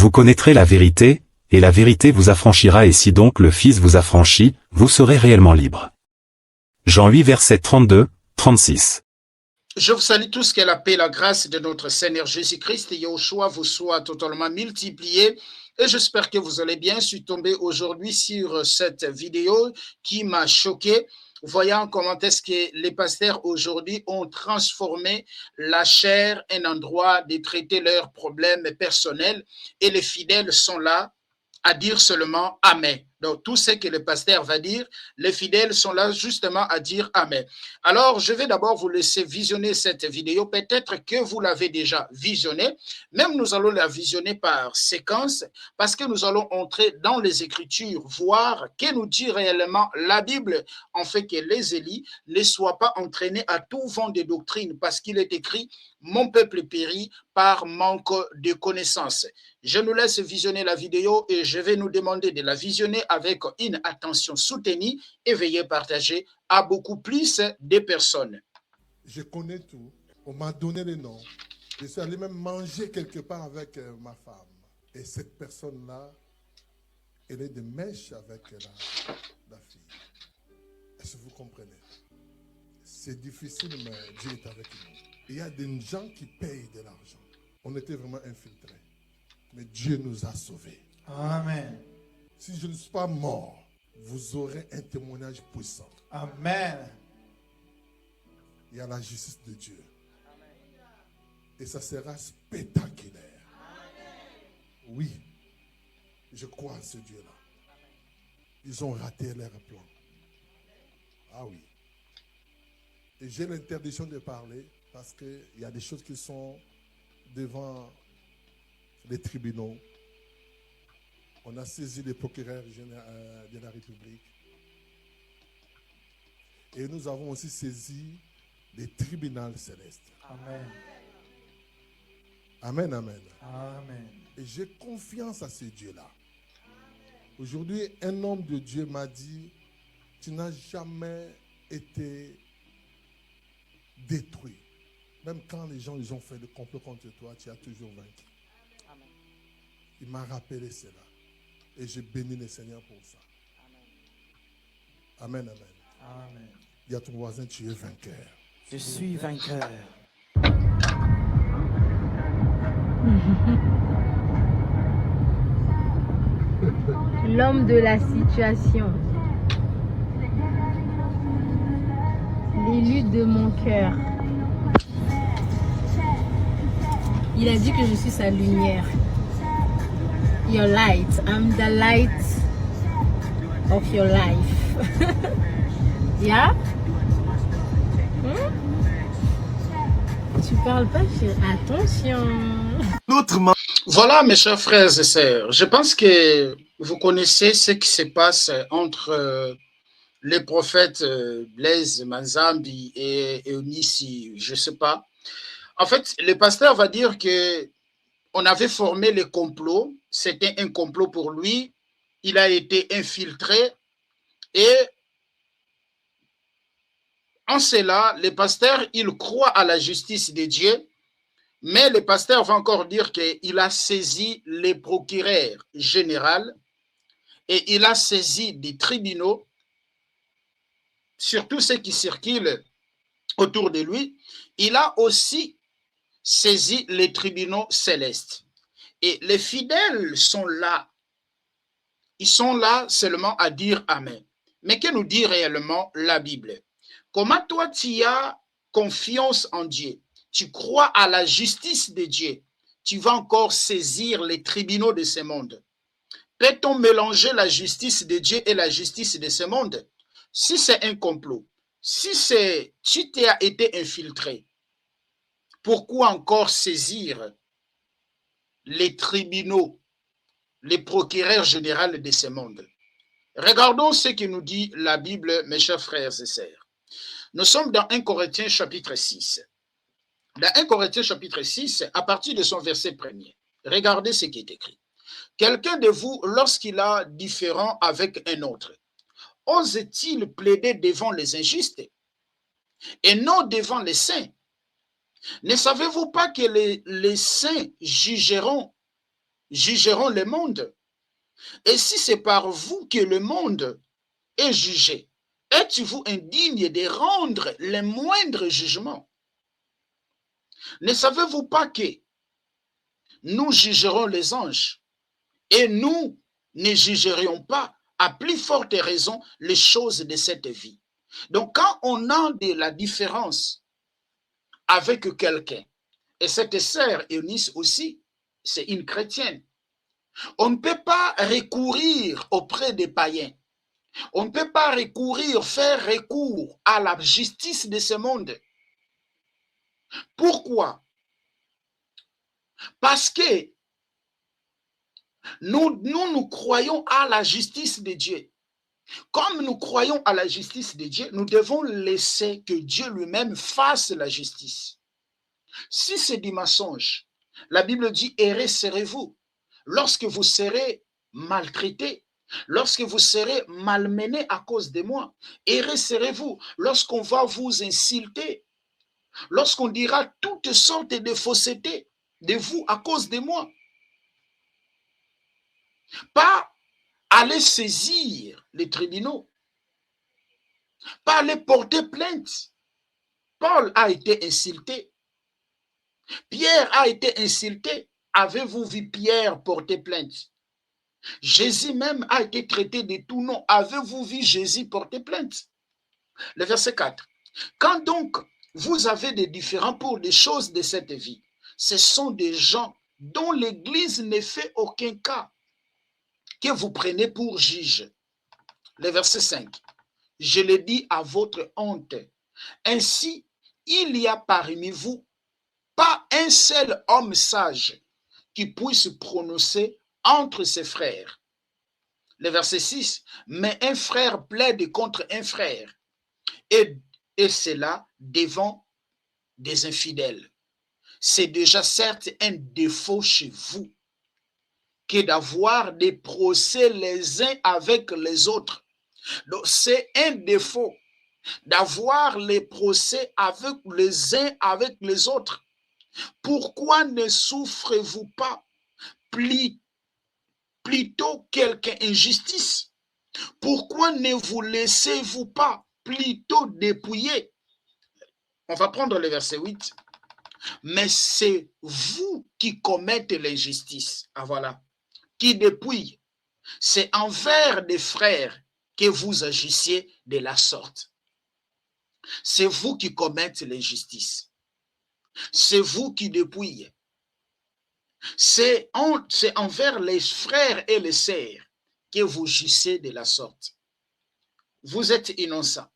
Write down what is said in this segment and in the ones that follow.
Vous connaîtrez la vérité, et la vérité vous affranchira, et si donc le Fils vous affranchit, vous serez réellement libre. Jean 8 versets 32, 36. Je vous salue tous, que la paix et la grâce de notre Seigneur Jésus-Christ et Yahushua vous soient totalement multipliés. Et j'espère que vous allez bien. Je suis tombé aujourd'hui sur cette vidéo qui m'a choqué, voyant comment est-ce que les pasteurs aujourd'hui ont transformé la chair en endroit de traiter leurs problèmes personnels, et les fidèles sont là à dire seulement Amen. Donc, tout ce que le pasteur va dire, les fidèles sont là justement à dire Amen. Alors, je vais d'abord vous laisser visionner cette vidéo. Peut-être que vous l'avez déjà visionnée. Même nous allons la visionner par séquence, parce que nous allons entrer dans les Écritures, voir que nous dit réellement la Bible, en fait que les Élis ne soient pas entraînés à tout vent de doctrine, parce qu'il est écrit « Mon peuple périt par manque de connaissances ». Je nous laisse visionner la vidéo et je vais nous demander de la visionner avec une attention soutenue et veuillez partager à beaucoup plus de personnes. Je connais tout. On m'a donné les noms. Je suis allé même manger quelque part avec ma femme. Et cette personne-là, elle est de mèche avec la fille. Est-ce que vous comprenez? C'est difficile, mais Dieu est avec nous. Il y a des gens qui payent de l'argent. On était vraiment infiltrés. Mais Dieu nous a sauvés. Amen. Si je ne suis pas mort, vous aurez un témoignage puissant. Amen. Il y a la justice de Dieu. Et ça sera spectaculaire. Oui, je crois à ce Dieu-là. Ils ont raté leur plan. Ah oui. Et j'ai l'interdiction de parler parce qu'il y a des choses qui sont devant les tribunaux. On a saisi les procureurs de la République. Et nous avons aussi saisi les tribunaux célestes. Amen. Amen, amen. Amen. Et j'ai confiance à ce Dieu-là. Aujourd'hui, un homme de Dieu m'a dit, tu n'as jamais été détruit. Même quand les gens ils ont fait le complot contre toi, tu as toujours vaincu. Amen. Il m'a rappelé cela. Et je bénis le Seigneur pour ça. Amen, amen. Amen. Dis à ton voisin, tu es vainqueur. Je suis vainqueur. L'homme de la situation. L'élu de mon cœur. Il a dit que je suis sa lumière. Your light. I'm the light of your life. Yeah? Tu parles pas, chérie. Attention. Voilà, mes chers frères et sœurs, je pense que vous connaissez ce qui se passe entre les prophètes Blaise Manzambi et Eunice, je ne sais pas. En fait, le pasteur va dire que on avait formé le complot, c'était un complot pour lui, il a été infiltré et en cela, le pasteur, il croit à la justice de Dieu, mais le pasteur va encore dire qu'il a saisi les procureurs généraux et il a saisi des tribunaux, surtout ceux qui circulent autour de lui. Il a aussi saisi les tribunaux célestes. Et les fidèles sont là. Ils sont là seulement à dire Amen. Mais que nous dit réellement la Bible? Comment toi tu as confiance en Dieu? Tu crois à la justice de Dieu. Tu vas encore saisir les tribunaux de ce monde. Peut-on mélanger la justice de Dieu et la justice de ce monde? Si c'est un complot, si tu t'as été infiltré, pourquoi encore saisir les tribunaux, les procureurs généraux de ce monde? Regardons ce que nous dit la Bible, mes chers frères et sœurs. Nous sommes dans 1 Corinthiens chapitre 6. Dans 1 Corinthiens chapitre 6, à partir de son verset premier, regardez ce qui est écrit. Quelqu'un de vous, lorsqu'il a différend avec un autre, ose-t-il plaider devant les injustes et non devant les saints? Ne savez-vous pas que les saints jugeront jugeront le monde. Et si c'est par vous que le monde est jugé, êtes-vous indigne de rendre les moindres jugements? Ne savez-vous pas que nous jugerons les anges et nous ne jugerions pas à plus forte raison les choses de cette vie? Donc quand on a de la différence avec quelqu'un, et cette sœur Eunice aussi, c'est une chrétienne, on ne peut pas recourir auprès des païens. On ne peut pas faire recours à la justice de ce monde. Pourquoi? Parce que nous croyons à la justice de Dieu. Comme nous croyons à la justice de Dieu, nous devons laisser que Dieu lui-même fasse la justice. Si c'est du mensonge, la Bible dit, errez serez-vous. Lorsque vous serez maltraité, lorsque vous serez malmené à cause de moi, errez serez-vous. Lorsqu'on va vous insulter, lorsqu'on dira toutes sortes de faussetés de vous à cause de moi, pas aller saisir les tribunaux, pas aller porter plainte. Paul a été insulté, Pierre a été insulté. Avez-vous vu Pierre porter plainte? Jésus même a été traité de tout nom. Avez-vous vu Jésus porter plainte? Le verset 4. Quand donc vous avez des différends pour des choses de cette vie, ce sont des gens dont l'Église ne fait aucun cas que vous prenez pour juge. Le verset 5. Je le dis à votre honte. Ainsi, il y a parmi vous pas un seul homme sage qui puisse prononcer entre ses frères. Le verset 6, mais un frère plaide contre un frère, et cela devant des infidèles. C'est déjà certes un défaut chez vous que d'avoir des procès les uns avec les autres. Donc c'est un défaut d'avoir les procès avec les uns avec les autres. Pourquoi ne souffrez-vous pas plutôt quelque injustice? Pourquoi ne vous laissez-vous pas plutôt dépouiller? On va prendre le verset 8. Mais c'est vous qui commettez l'injustice. Ah voilà. Qui dépouille. C'est envers des frères que vous agissiez de la sorte. C'est vous qui commettez l'injustice. C'est vous qui dépouillez. C'est envers les frères et les sœurs que vous jugez de la sorte. Vous êtes innocents.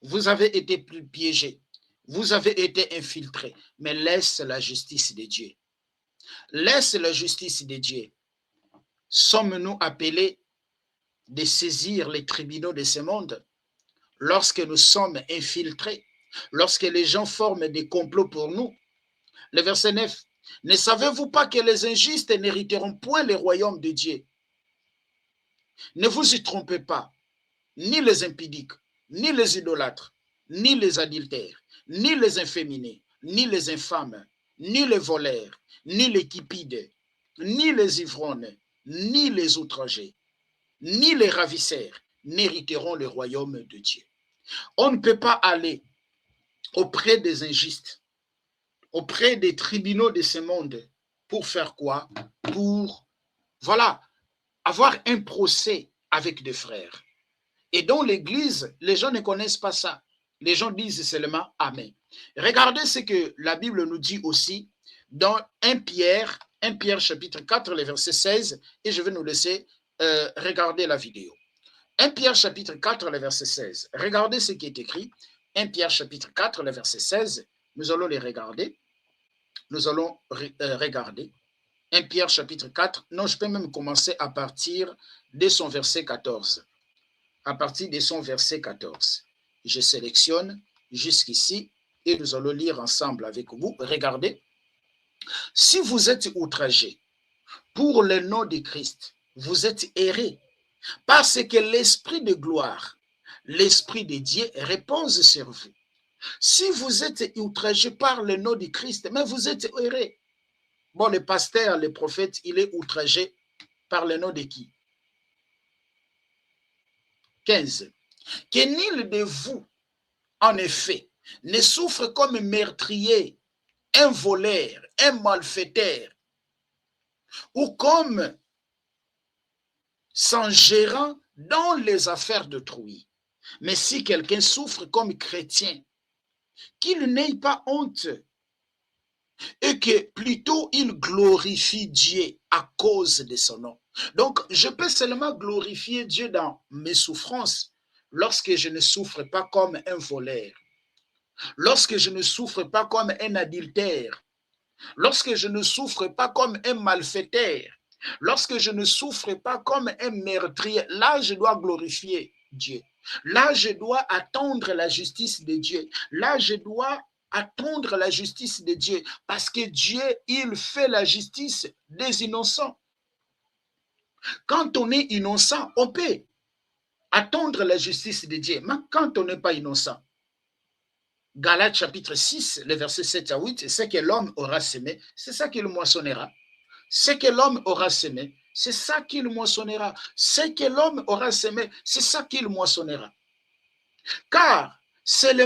Vous avez été piégés. Vous avez été infiltrés. Mais laisse la justice de Dieu. Laisse la justice de Dieu. Sommes-nous appelés de saisir les tribunaux de ce monde lorsque nous sommes infiltrés? Lorsque les gens forment des complots pour nous? Le verset 9. Ne savez-vous pas que les injustes n'hériteront point le royaume de Dieu? Ne vous y trompez pas. Ni les impudiques, ni les idolâtres, ni les adultères, ni les inféminés, ni les infâmes, ni les voleurs, ni les cupides, ni les ivrognes, ni les outragés, ni les ravisseurs n'hériteront le royaume de Dieu. On ne peut pas aller auprès des injustes, auprès des tribunaux de ce monde, pour faire quoi? Pour, voilà, avoir un procès avec des frères. Et dans l'église, les gens ne connaissent pas ça. Les gens disent seulement Amen. Regardez ce que la Bible nous dit aussi dans 1 Pierre chapitre 4, le verset 16, et je vais nous laisser regarder la vidéo. 1 Pierre chapitre 4, le verset 16. Regardez ce qui est écrit. 1 Pierre chapitre 4, le verset 16. Nous allons les regarder. Nous allons regarder. 1 Pierre chapitre 4. Non, je peux même commencer à partir de son verset 14. À partir de son verset 14. Je sélectionne jusqu'ici et nous allons lire ensemble avec vous. Regardez. Si vous êtes outragés pour le nom de Christ, vous êtes errés, parce que l'esprit de gloire, l'esprit de Dieu repose sur vous. Si vous êtes outragés par le nom de Christ, mais vous êtes errés. Bon, le pasteur, le prophète, il est outragé par le nom de qui? 15. Que nul de vous, en effet, ne souffre comme meurtrier, un voleur, un malfaiteur, ou comme s'en gérant dans les affaires d'autrui. Mais si quelqu'un souffre comme chrétien, qu'il n'ait pas honte, et que plutôt il glorifie Dieu à cause de son nom. Donc, je peux seulement glorifier Dieu dans mes souffrances lorsque je ne souffre pas comme un voleur, lorsque je ne souffre pas comme un adultère, lorsque je ne souffre pas comme un malfaiteur, lorsque je ne souffre pas comme un meurtrier. Là, je dois glorifier Dieu. Là, je dois attendre la justice de Dieu. Là, je dois attendre la justice de Dieu, parce que Dieu, il fait la justice des innocents. Quand on est innocent, on peut attendre la justice de Dieu, mais quand on n'est pas innocent, Galates chapitre 6, les versets 7 à 8, ce que l'homme aura semé, c'est ça qu'il moissonnera. Ce que l'homme aura semé, c'est ça qu'il moissonnera. Ce que l'homme aura semé, c'est ça qu'il moissonnera. Car c'est le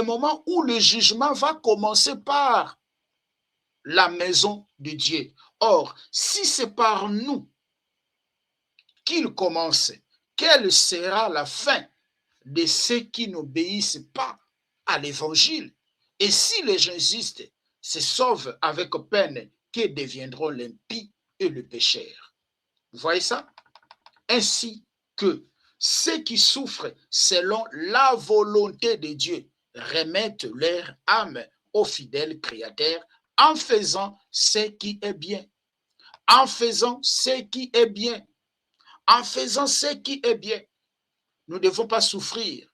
moment où le jugement va commencer par la maison de Dieu. Or, si c'est par nous qu'il commence, quelle sera la fin de ceux qui n'obéissent pas à l'évangile? Et si les gens justes se sauvent avec peine, que deviendront l'impie et le pécheur? Vous voyez ça? Ainsi que ceux qui souffrent selon la volonté de Dieu remettent leur âme au fidèle Créateur en faisant ce qui est bien. En faisant ce qui est bien. En faisant ce qui est bien. Nous ne devons pas souffrir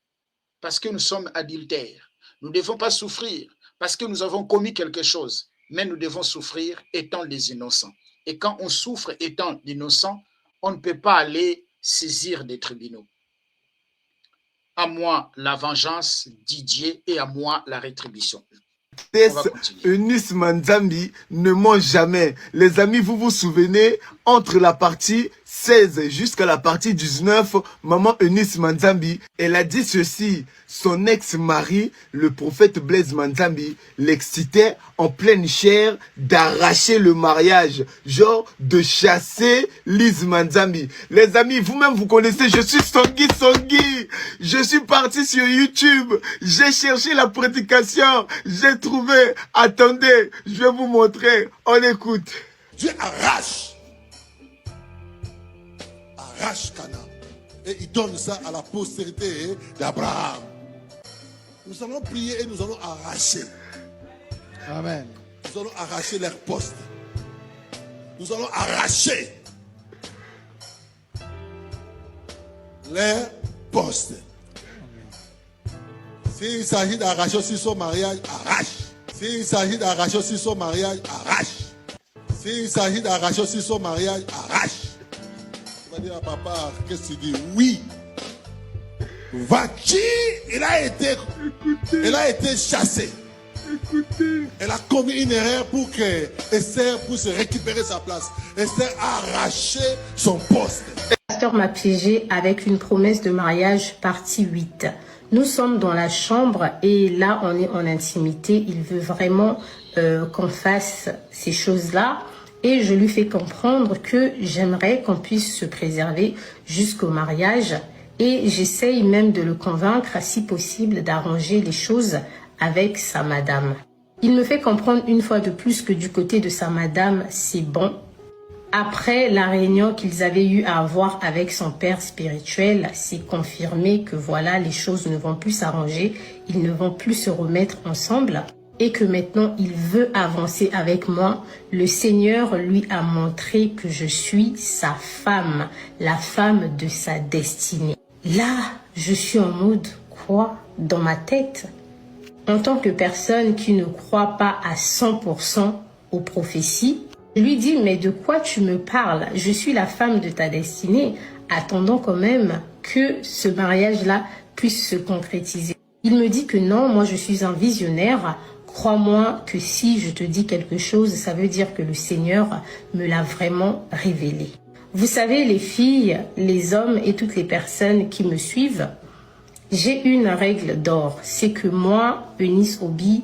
parce que nous sommes adultères. Nous ne devons pas souffrir parce que nous avons commis quelque chose. Mais nous devons souffrir étant des innocents. Et quand on souffre étant innocent, on ne peut pas aller saisir des tribunaux. À moi la vengeance, dit Dieu, et à moi la rétribution. Eunice Manzambi ne ment jamais. Les amis, vous vous souvenez, entre la partie 16 jusqu'à la partie 19, maman Eunice Manzambi, elle a dit ceci. Son ex-mari, le prophète Blaise Manzambi, l'excitait en pleine chair d'arracher le mariage, genre de chasser Lise Manzambi. Les amis, vous-même vous connaissez, je suis Songui Songui. Je suis parti sur YouTube, j'ai cherché la prédication, j'ai trouvé. Attendez, je vais vous montrer. On écoute. Dieu arrache Canaan. Et il donne ça à la postérité d'Abraham. Nous allons prier et nous allons arracher. Amen. Nous allons arracher leurs postes. Nous allons arracher leurs postes. S'il s'agit d'arracher aussi son mariage, arrache. S'il s'agit d'arracher aussi son mariage, arrache. S'il s'agit d'arracher aussi son mariage, arrache. Tu vas dire à papa, qu'est-ce que tu dis? Oui. Vaki, elle a été chassée. Écoutez. Elle a commis une erreur pour que Esther puisse récupérer sa place. Esther a arraché son poste. Le pasteur m'a piégé avec une promesse de mariage partie 8. Nous sommes dans la chambre et là on est en intimité. Il veut vraiment qu'on fasse ces choses-là. Et je lui fais comprendre que j'aimerais qu'on puisse se préserver jusqu'au mariage. Et j'essaye même de le convaincre, si possible, d'arranger les choses avec sa madame. Il me fait comprendre une fois de plus que du côté de sa madame, c'est bon. Après la réunion qu'ils avaient eu à avoir avec son père spirituel, c'est confirmé que voilà, les choses ne vont plus s'arranger, ils ne vont plus se remettre ensemble. Et que maintenant il veut avancer avec moi. Le Seigneur lui a montré que je suis sa femme, la femme de sa destinée. Là, je suis en mode quoi dans ma tête? En tant que personne qui ne croit pas à 100% aux prophéties, je lui dis mais de quoi tu me parles? Je suis la femme de ta destinée. Attendons quand même que ce mariage-là puisse se concrétiser. Il me dit que non, moi je suis un visionnaire. Crois-moi que si je te dis quelque chose, ça veut dire que le Seigneur me l'a vraiment révélé. Vous savez, les filles, les hommes et toutes les personnes qui me suivent, j'ai une règle d'or. C'est que moi, Eunice Obi,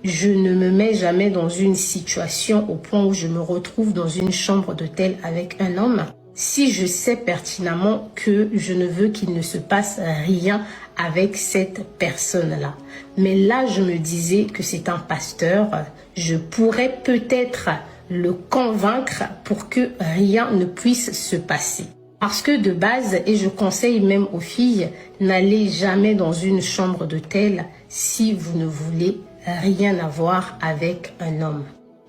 je ne me mets jamais dans une situation au point où je me retrouve dans une chambre d'hôtel avec un homme si je sais pertinemment que je ne veux qu'il ne se passe rien avec cette personne-là. Mais là, je me disais que c'est un pasteur. Je pourrais peut-être le convaincre pour que rien ne puisse se passer. Parce que de base, et je conseille même aux filles, n'allez jamais dans une chambre d'hôtel si vous ne voulez rien avoir avec un homme.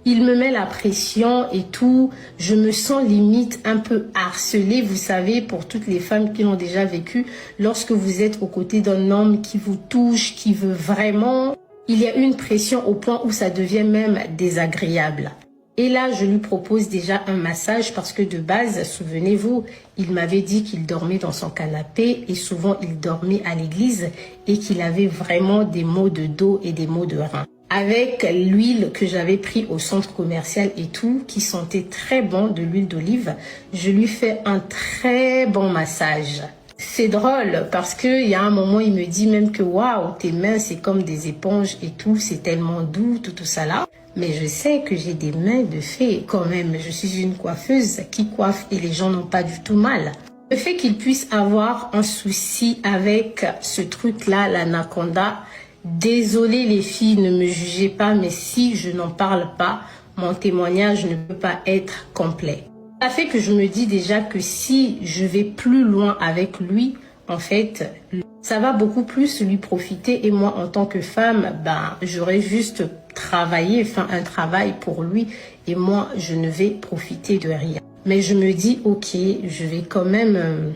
Il me met la pression et tout. Je me sens limite un peu harcelée, vous savez, pour toutes les femmes qui l'ont déjà vécu. Lorsque vous êtes aux côtés d'un homme qui vous touche, qui veut vraiment, il y a une pression au point où ça devient même désagréable. Et là, je lui propose déjà un massage parce que de base, souvenez-vous, il m'avait dit qu'il dormait dans son canapé et souvent il dormait à l'église et qu'il avait vraiment des maux de dos et des maux de rein. Avec l'huile que j'avais pris au centre commercial et tout, qui sentait très bon, de l'huile d'olive, je lui fais un très bon massage. C'est drôle parce qu'il y a un moment, il me dit même que waouh, tes mains c'est comme des éponges et tout, c'est tellement doux, tout ça là. Mais je sais que j'ai des mains de fée quand même. Je suis une coiffeuse qui coiffe et les gens n'ont pas du tout mal. Le fait qu'il puisse avoir un souci avec ce truc-là, l'anaconda, désolé les filles, ne me jugez pas, mais si je n'en parle pas, mon témoignage ne peut pas être complet. Ça fait que je me dis déjà que si je vais plus loin avec lui, en fait, ça va beaucoup plus lui profiter et moi, en tant que femme, j'aurais juste travaillé, un travail pour lui et moi, je ne vais profiter de rien. Mais je me dis, ok, je vais quand même,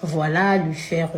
lui faire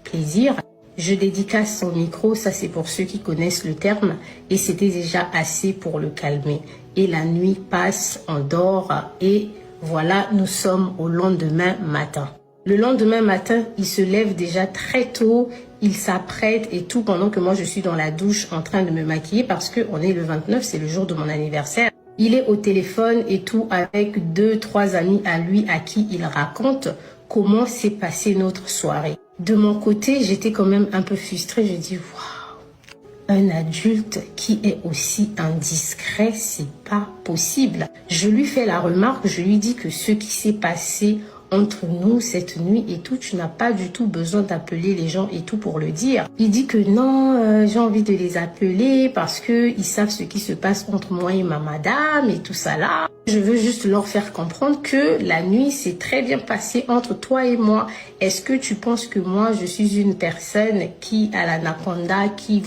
plaisir. Je dédicace son micro, ça c'est pour ceux qui connaissent le terme, et c'était déjà assez pour le calmer. Et la nuit passe, on dort, et voilà, nous sommes au lendemain matin. Le lendemain matin, il se lève déjà très tôt, il s'apprête et tout, pendant que moi je suis dans la douche en train de me maquiller, parce qu'on est le 29, c'est le jour de mon anniversaire. Il est au téléphone et tout avec 2-3 amis à lui à qui il raconte comment s'est passée notre soirée. De mon côté, j'étais quand même un peu frustrée. Je dis, waouh, un adulte qui est aussi indiscret, c'est pas possible. Je lui fais la remarque, je lui dis que ce qui s'est passé entre nous cette nuit et tout, tu n'as pas du tout besoin d'appeler les gens et tout pour le dire. Il dit que non, j'ai envie de les appeler parce que ils savent ce qui se passe entre moi et ma madame et tout ça là. Je veux juste leur faire comprendre que la nuit s'est très bien passée entre toi et moi. Est-ce que tu penses que moi je suis une personne qui a l'anaconda, qui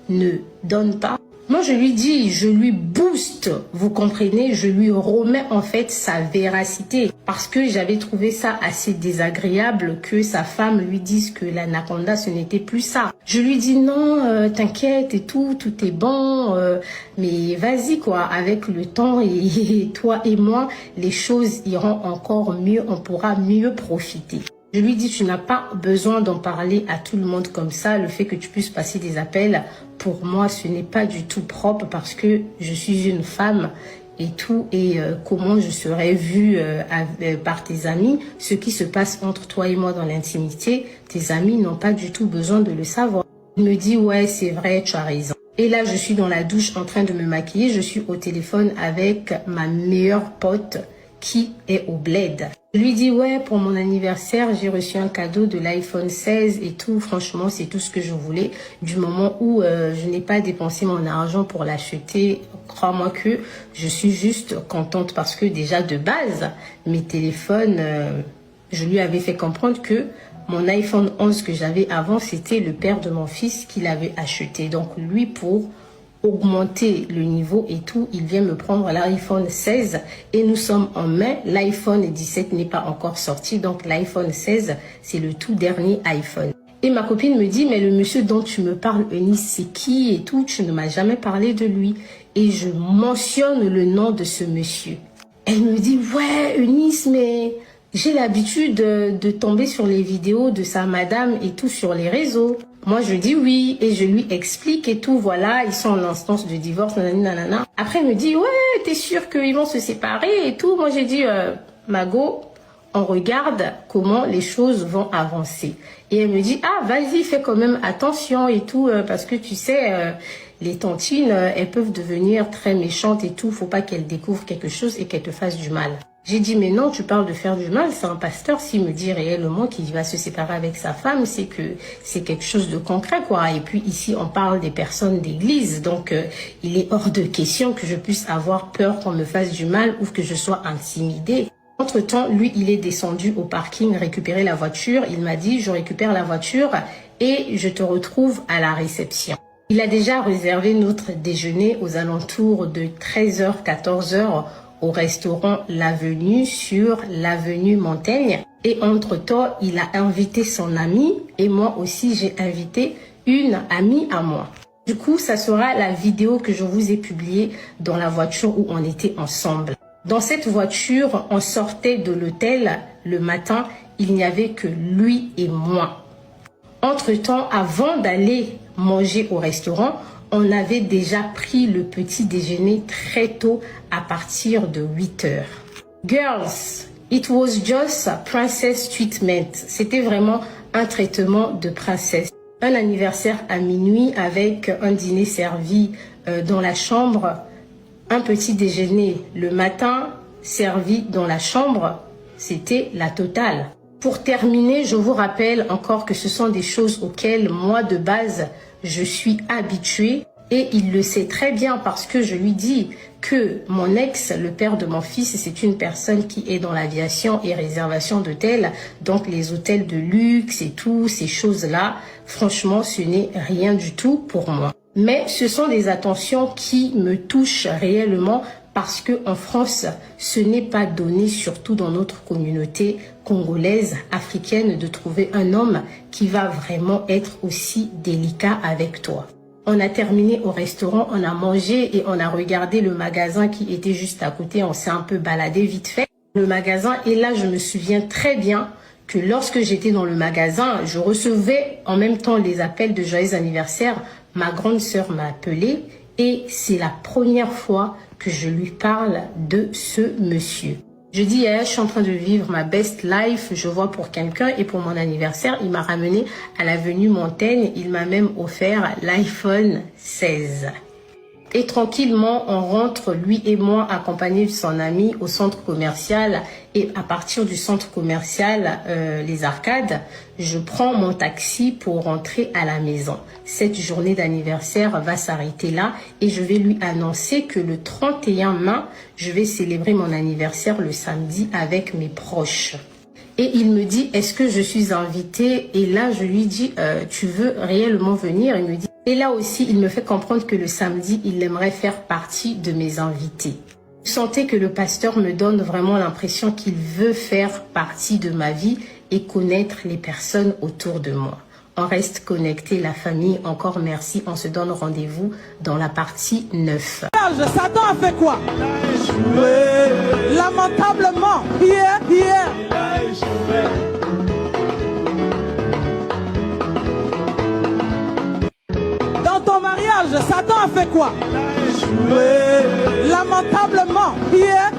ne donne pas? Moi, je lui dis, je lui booste, vous comprenez, je lui remets en fait sa véracité. Parce que j'avais trouvé ça assez désagréable que sa femme lui dise que l'anaconda, ce n'était plus ça. Je lui dis non, t'inquiète et tout est bon, mais vas-y quoi, avec le temps et toi et moi, les choses iront encore mieux, on pourra mieux profiter. Je lui dis, tu n'as pas besoin d'en parler à tout le monde comme ça. Le fait que tu puisses passer des appels, pour moi, ce n'est pas du tout propre parce que je suis une femme et tout. Et comment je serais vue par tes amis, ce qui se passe entre toi et moi dans l'intimité, tes amis n'ont pas du tout besoin de le savoir. Il me dit, ouais, c'est vrai, tu as raison. Et là, je suis dans la douche en train de me maquiller. Je suis au téléphone avec ma meilleure pote qui est au bled. Je lui dis, ouais, pour mon anniversaire, j'ai reçu un cadeau de l'iPhone 16 et tout. Franchement, c'est tout ce que je voulais. Du moment où je n'ai pas dépensé mon argent pour l'acheter, crois-moi que je suis juste contente parce que déjà de base, mes téléphones, je lui avais fait comprendre que mon iPhone 11 que j'avais avant, c'était le père de mon fils qui l'avait acheté. Donc lui, pour augmenter le niveau et tout, il vient me prendre l'iPhone 16 et nous sommes en mai, l'iPhone 17 n'est pas encore sorti, donc l'iPhone 16 c'est le tout dernier iPhone. Et ma copine me dit, mais le monsieur dont tu me parles, Eunice, c'est qui et tout, tu ne m'as jamais parlé de lui. Et je mentionne le nom de ce monsieur. Elle me dit, ouais Eunice, mais J'ai l'habitude de tomber sur les vidéos de sa madame et tout sur les réseaux. Moi, je dis oui et je lui explique et tout. Voilà, ils sont en instance de divorce, nanani, nanana. Après, elle me dit, ouais, t'es sûr qu'ils vont se séparer et tout. Moi, j'ai dit, Mago, on regarde comment les choses vont avancer. Et elle me dit, ah, vas-y, fais quand même attention et tout, parce que tu sais, les tantines, elles peuvent devenir très méchantes et tout. Faut pas qu'elles découvrent quelque chose et qu'elles te fassent du mal. J'ai dit, mais non, tu parles de faire du mal. C'est un pasteur. S'il me dit réellement qu'il va se séparer avec sa femme, c'est que c'est quelque chose de concret, quoi. Et puis ici, on parle des personnes d'église. Donc, il est hors de question que je puisse avoir peur qu'on me fasse du mal ou que je sois intimidée. Entre-temps, lui, il est descendu au parking récupérer la voiture. Il m'a dit, je récupère la voiture et je te retrouve à la réception. Il a déjà réservé notre déjeuner aux alentours de 13h, 14h au restaurant L'Avenue sur l'avenue Montaigne. Et entre-temps, il a invité son ami et moi aussi, j'ai invité une amie à moi. Du coup, ça sera la vidéo que je vous ai publiée dans la voiture où on était ensemble. Dans cette voiture, on sortait de l'hôtel le matin, il n'y avait que lui et moi. Entre-temps, avant d'aller manger au restaurant, on avait déjà pris le petit déjeuner très tôt à partir de 8 heures. Girls, it was just a princess treatment. C'était vraiment un traitement de princesse. Un anniversaire à minuit avec un dîner servi dans la chambre, un petit déjeuner le matin servi dans la chambre, c'était la totale. Pour terminer, je vous rappelle encore que ce sont des choses auxquelles moi de base je suis habituée et il le sait très bien parce que je lui dis que mon ex, le père de mon fils, c'est une personne qui est dans l'aviation et réservation d'hôtels, donc les hôtels de luxe et tout, ces choses-là, franchement, ce n'est rien du tout pour moi. Mais ce sont des attentions qui me touchent réellement parce que en France, ce n'est pas donné, surtout dans notre communauté congolaise, africaine, de trouver un homme qui va vraiment être aussi délicat avec toi. On a terminé au restaurant, on a mangé et on a regardé le magasin qui était juste à côté. On s'est un peu baladé vite fait. Le magasin, et là, je me souviens très bien que lorsque j'étais dans le magasin, je recevais en même temps les appels de joyeux anniversaire. Ma grande sœur m'a appelé et c'est la première fois que je lui parle de ce monsieur. Je dis, je suis en train de vivre ma best life, je vois pour quelqu'un et pour mon anniversaire, il m'a ramené à l'avenue Montaigne, il m'a même offert l'iPhone 16. Et tranquillement, on rentre, lui et moi, accompagnés de son ami, au centre commercial. Et à partir du centre commercial, les Arcades, je prends mon taxi pour rentrer à la maison. Cette journée d'anniversaire va s'arrêter là et je vais lui annoncer que le 31 mai, je vais célébrer mon anniversaire le samedi avec mes proches. Et il me dit, est-ce que je suis invitée? Et là, je lui dis, tu veux réellement venir? Il me dit, et là aussi, il me fait comprendre que le samedi, il aimerait faire partie de mes invités. Vous sentez que le pasteur me donne vraiment l'impression qu'il veut faire partie de ma vie et connaître les personnes autour de moi. On reste connecté, la famille. Encore merci. On se donne rendez-vous dans la partie 9. Satan a fait quoi? Lamentablement. Hier. Dans ton mariage, Satan a fait quoi? Lamentablement. Hier.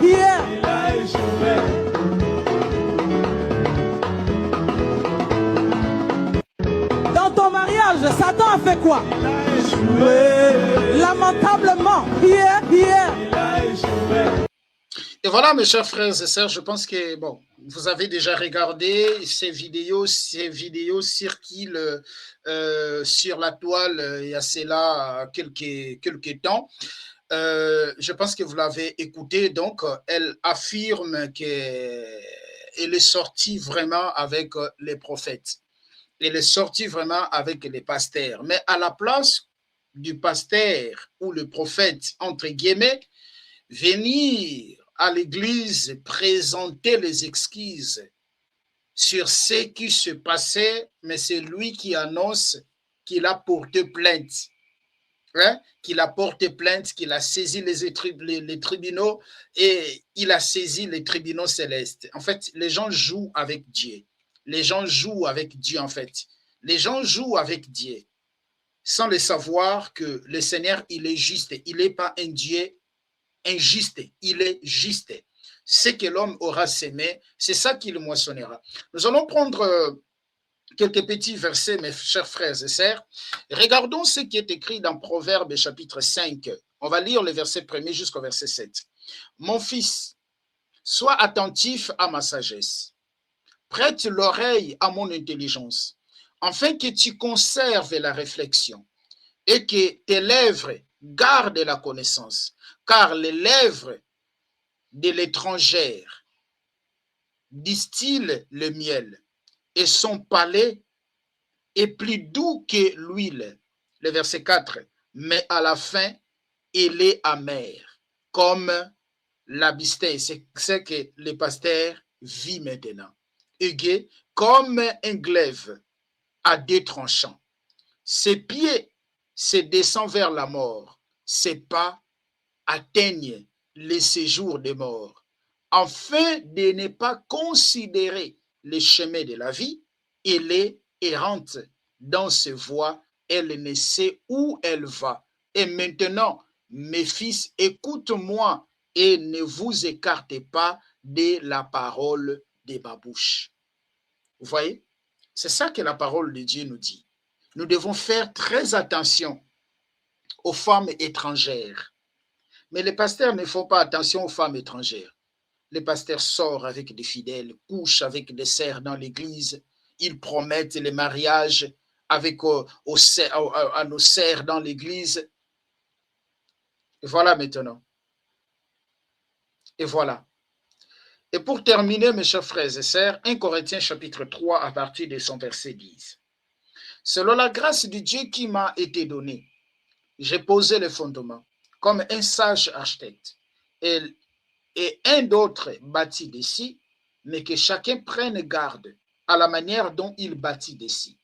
Dans ton mariage, Satan a fait quoi? Lamentablement. Hier. Et voilà, mes chers frères et sœurs, je pense que bon, vous avez déjà regardé ces vidéos circulent sur la toile il y a cela quelques temps. Je pense que vous l'avez écouté, donc elle affirme qu'elle est sortie vraiment avec les prophètes. Elle est sortie vraiment avec les pasteurs. Mais à la place du pasteur ou le prophète, entre guillemets, venir à l'église présenter les excuses sur ce qui se passait, mais c'est lui qui annonce qu'il a porté plainte. hein, qu'il a porté plainte, qu'il a saisi les tribunaux et il a saisi les tribunaux célestes. En fait, les gens jouent avec Dieu. Les gens jouent avec Dieu, en fait. Les gens jouent avec Dieu sans le savoir que le Seigneur, il est juste. Il n'est pas un Dieu injuste. Il est juste. Ce que l'homme aura sémé, c'est ça qu'il moissonnera. Nous allons prendre quelques petits versets, mes chers frères et sœurs. Regardons ce qui est écrit dans Proverbes chapitre 5. On va lire le verset 1er jusqu'au verset 7. Mon fils, sois attentif à ma sagesse. Prête l'oreille à mon intelligence, afin que tu conserves la réflexion et que tes lèvres gardent la connaissance. Car les lèvres de l'étrangère distillent le miel et son palais est plus doux que l'huile. Le verset 4. Mais à la fin, il est amer, comme la bistec. C'est ce que le pasteur vit maintenant. Égé, comme un glaive à deux tranchants. Ses pieds se descendent vers la mort. Ses pas atteignent les séjours des morts. Afin de ne pas considérer les chemins de la vie, elle est errante dans ses voies, elle ne sait où elle va. Et maintenant, mes fils, écoute-moi et ne vous écartez pas de la parole de ma bouche. Vous voyez, c'est ça que la parole de Dieu nous dit. Nous devons faire très attention aux femmes étrangères. Mais les pasteurs ne font pas attention aux femmes étrangères. Les pasteurs sortent avec des fidèles, couchent avec des sœurs dans l'église. Ils promettent les mariages avec à nos sœurs dans l'église. Et voilà maintenant. Et voilà. Et pour terminer, mes chers frères et sœurs, 1 Corinthiens chapitre 3 à partir de son verset 10. Selon la grâce de Dieu qui m'a été donnée, j'ai posé le fondement comme un sage architecte et un d'autre bâtit d'ici, mais que chacun prenne garde à la manière dont il bâtit d'ici.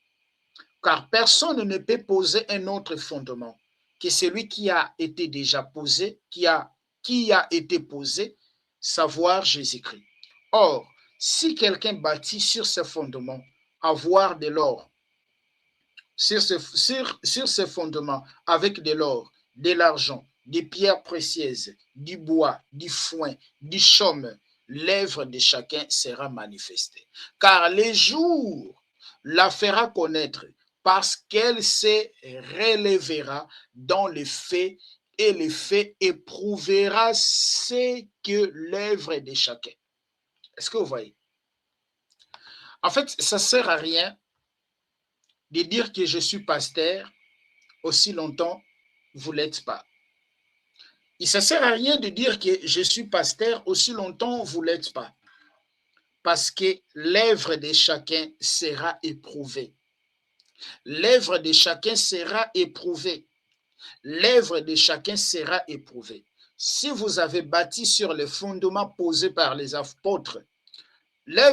Car personne ne peut poser un autre fondement que celui qui a été déjà posé, qui a été posé, savoir Jésus-Christ. Or, si quelqu'un bâtit sur ce fondement, avoir de l'or, sur ce fondement, avec de l'or, de l'argent, des pierres précieuses, du bois, du foin, du chaume, l'œuvre de chacun sera manifestée. Car les jours la fera connaître, parce qu'elle se relèvera dans les faits, et les faits éprouvera ce que l'œuvre de chacun. Est-ce que vous voyez? En fait, ça ne sert à rien de dire que je suis pasteur aussi longtemps vous ne l'êtes pas. Et ça ne sert à rien de dire que je suis pasteur aussi longtemps vous ne l'êtes pas. Parce que l'œuvre de chacun sera éprouvée. L'œuvre de chacun sera éprouvée. L'œuvre de chacun sera éprouvée. Si vous avez bâti sur le fondement posé par les apôtres,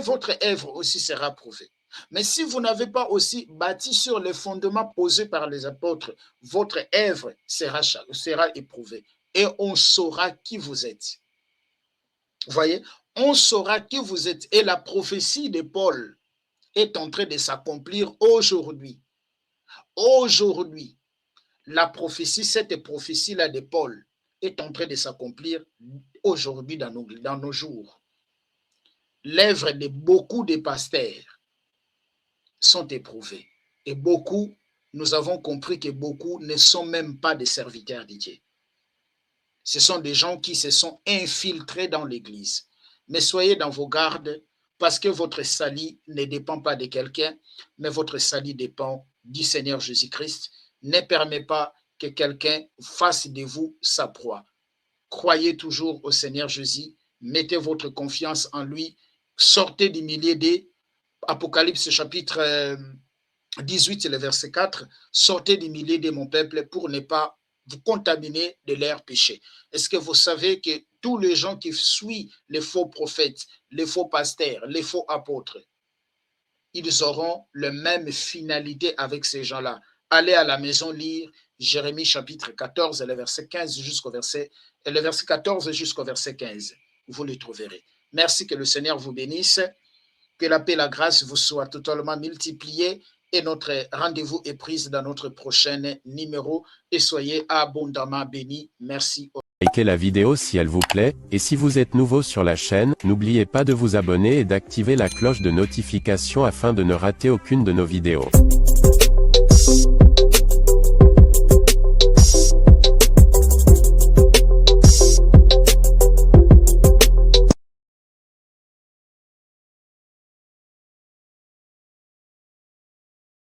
votre œuvre aussi sera prouvée. Mais si vous n'avez pas aussi bâti sur le fondement posé par les apôtres, votre œuvre sera éprouvée. Et on saura qui vous êtes. Vous voyez, on saura qui vous êtes. Et la prophétie de Paul est en train de s'accomplir aujourd'hui. Aujourd'hui, la prophétie, cette prophétie-là de Paul est en train de s'accomplir aujourd'hui dans nos jours. L'œuvre de beaucoup de pasteurs sont éprouvés. Et beaucoup, nous avons compris que beaucoup ne sont même pas des serviteurs de Dieu. Ce sont des gens qui se sont infiltrés dans l'église. Mais soyez dans vos gardes parce que votre salut ne dépend pas de quelqu'un, mais votre salut dépend du Seigneur Jésus-Christ. Ne permet pas que quelqu'un fasse de vous sa proie. Croyez toujours au Seigneur Jésus, mettez votre confiance en lui, sortez du milieu des Apocalypse chapitre 18, le verset 4, sortez du milieu de mon peuple pour ne pas vous contaminer de leurs péchés. Est-ce que vous savez que tous les gens qui suivent les faux prophètes, les faux pasteurs, les faux apôtres, ils auront la même finalité avec ces gens-là. Aller à la maison lire Jérémie chapitre 14, le verset 15 jusqu'au verset, le verset 14 jusqu'au verset 15. Vous le trouverez. Merci, que le Seigneur vous bénisse, que la paix et la grâce vous soient totalement multipliées et notre rendez-vous est pris dans notre prochain numéro et soyez abondamment bénis. Merci. Likez la vidéo si elle vous plaît, et si vous êtes nouveau sur la chaîne, n'oubliez pas de vous abonner et d'activer la cloche de notification afin de ne rater aucune de nos vidéos.